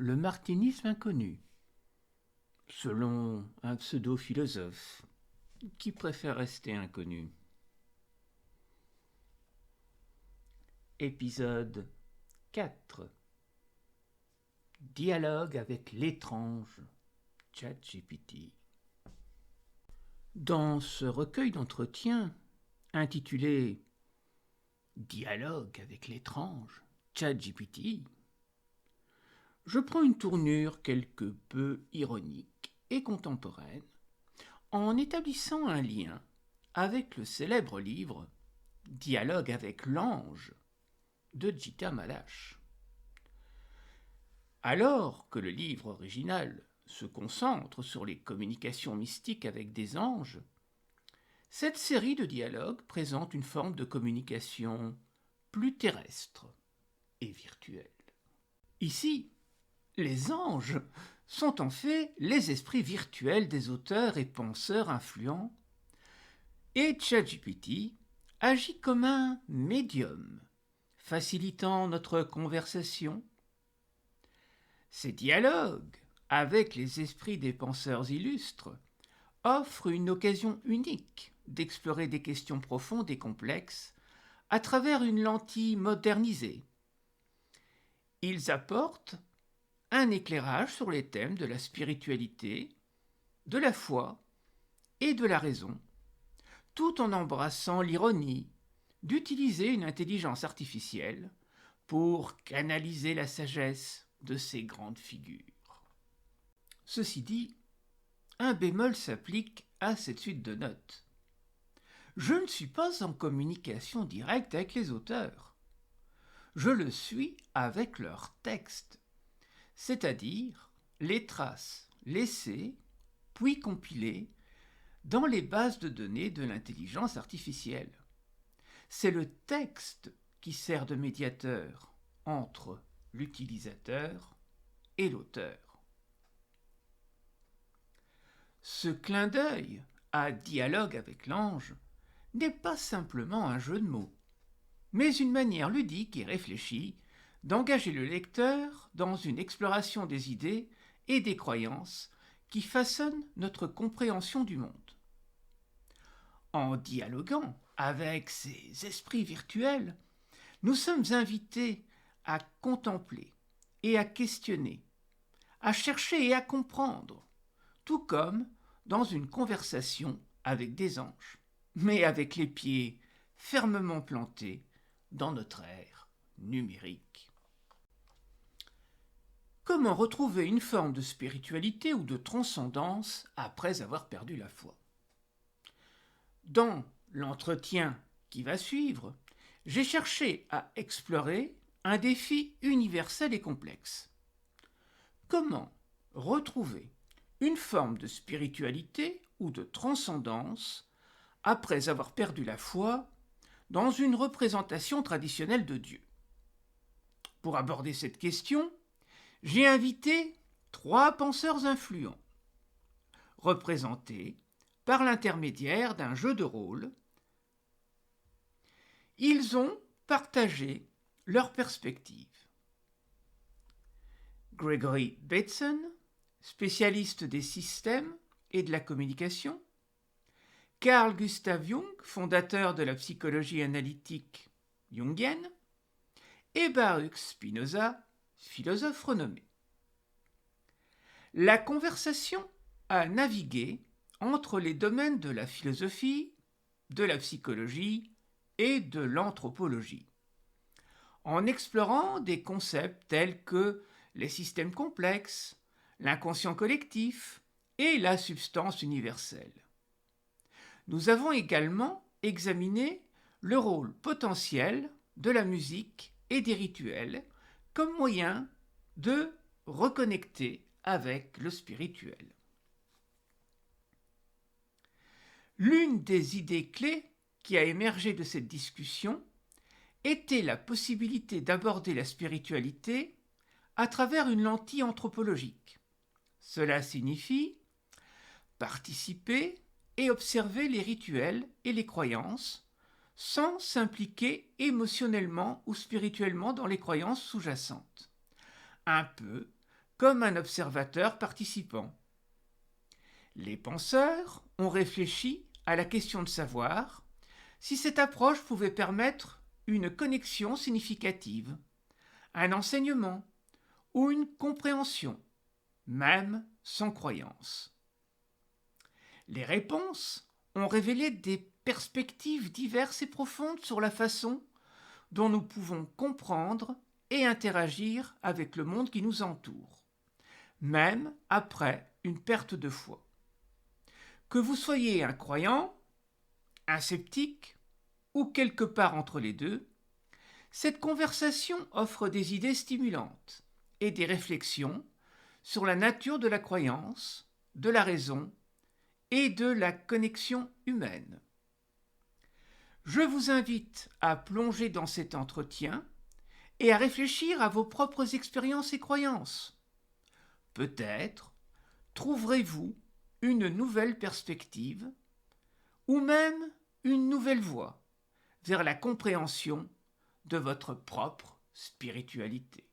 le martinisme inconnu, selon un pseudo-philosophe qui préfère rester inconnu. Épisode 4. Dialogue avec l'étrange ChatGPT. Dans ce recueil d'entretiens intitulé Dialogue avec l'étrange ChatGPT, je prends une tournure quelque peu ironique et contemporaine en établissant un lien avec le célèbre livre Dialogue avec l'ange de Gita Malache. Alors que le livre original se concentre sur les communications mystiques avec des anges, cette série de dialogues présente une forme de communication plus terrestre et virtuelle. Ici, les anges sont en fait les esprits virtuels des auteurs et penseurs influents, et ChatGPT agit comme un médium, facilitant notre conversation. Ces dialogues avec les esprits des penseurs illustres offrent une occasion unique d'explorer des questions profondes et complexes à travers une lentille modernisée. Ils apportent un éclairage sur les thèmes de la spiritualité, de la foi et de la raison, tout en embrassant l'ironie d'utiliser une intelligence artificielle pour canaliser la sagesse de ces grandes figures. Ceci dit, un bémol s'applique à cette suite de notes. Je ne suis pas en communication directe avec les auteurs. Je le suis avec leurs textes, c'est-à-dire les traces laissées puis compilées dans les bases de données de l'intelligence artificielle. C'est le texte qui sert de médiateur entre l'utilisateur et l'auteur. Ce clin d'œil à dialogue avec l'ange n'est pas simplement un jeu de mots, mais une manière ludique et réfléchie d'engager le lecteur dans une exploration des idées et des croyances qui façonnent notre compréhension du monde. En dialoguant avec ces esprits virtuels, nous sommes invités à contempler et à questionner, à chercher et à comprendre, tout comme dans une conversation avec des anges, mais avec les pieds fermement plantés dans notre ère numérique. Comment retrouver une forme de spiritualité ou de transcendance après avoir perdu la foi ? Dans l'entretien qui va suivre, j'ai cherché à explorer un défi universel et complexe. Comment retrouver une forme de spiritualité ou de transcendance après avoir perdu la foi dans une représentation traditionnelle de Dieu? Pour aborder cette question, j'ai invité 3 penseurs influents, représentés par l'intermédiaire d'un jeu de rôle. Ils ont partagé leurs perspectives. Gregory Bateson, spécialiste des systèmes et de la communication, Carl Gustav Jung, fondateur de la psychologie analytique jungienne, et Baruch Spinoza, philosophe renommé. La conversation a navigué entre les domaines de la philosophie, de la psychologie et de l'anthropologie, en explorant des concepts tels que les systèmes complexes, l'inconscient collectif et la substance universelle. Nous avons également examiné le rôle potentiel de la musique et des rituels comme moyen de reconnecter avec le spirituel. L'une des idées clés qui a émergé de cette discussion était la possibilité d'aborder la spiritualité à travers une lentille anthropologique. Cela signifie participer et observer les rituels et les croyances sans s'impliquer émotionnellement ou spirituellement dans les croyances sous-jacentes. Un peu comme un observateur participant. Les penseurs ont réfléchi à la question de savoir si cette approche pouvait permettre une connexion significative, un enseignement ou une compréhension, même sans croyance. Les réponses ont révélé des perspectives diverses et profondes sur la façon dont nous pouvons comprendre et interagir avec le monde qui nous entoure, même après une perte de foi. Que vous soyez un croyant, un sceptique ou quelque part entre les deux, cette conversation offre des idées stimulantes et des réflexions sur la nature de la croyance, de la raison et de la connexion humaine. Je vous invite à plonger dans cet entretien et à réfléchir à vos propres expériences et croyances. Peut-être trouverez-vous une nouvelle perspective ou même une nouvelle voie vers la compréhension de votre propre spiritualité.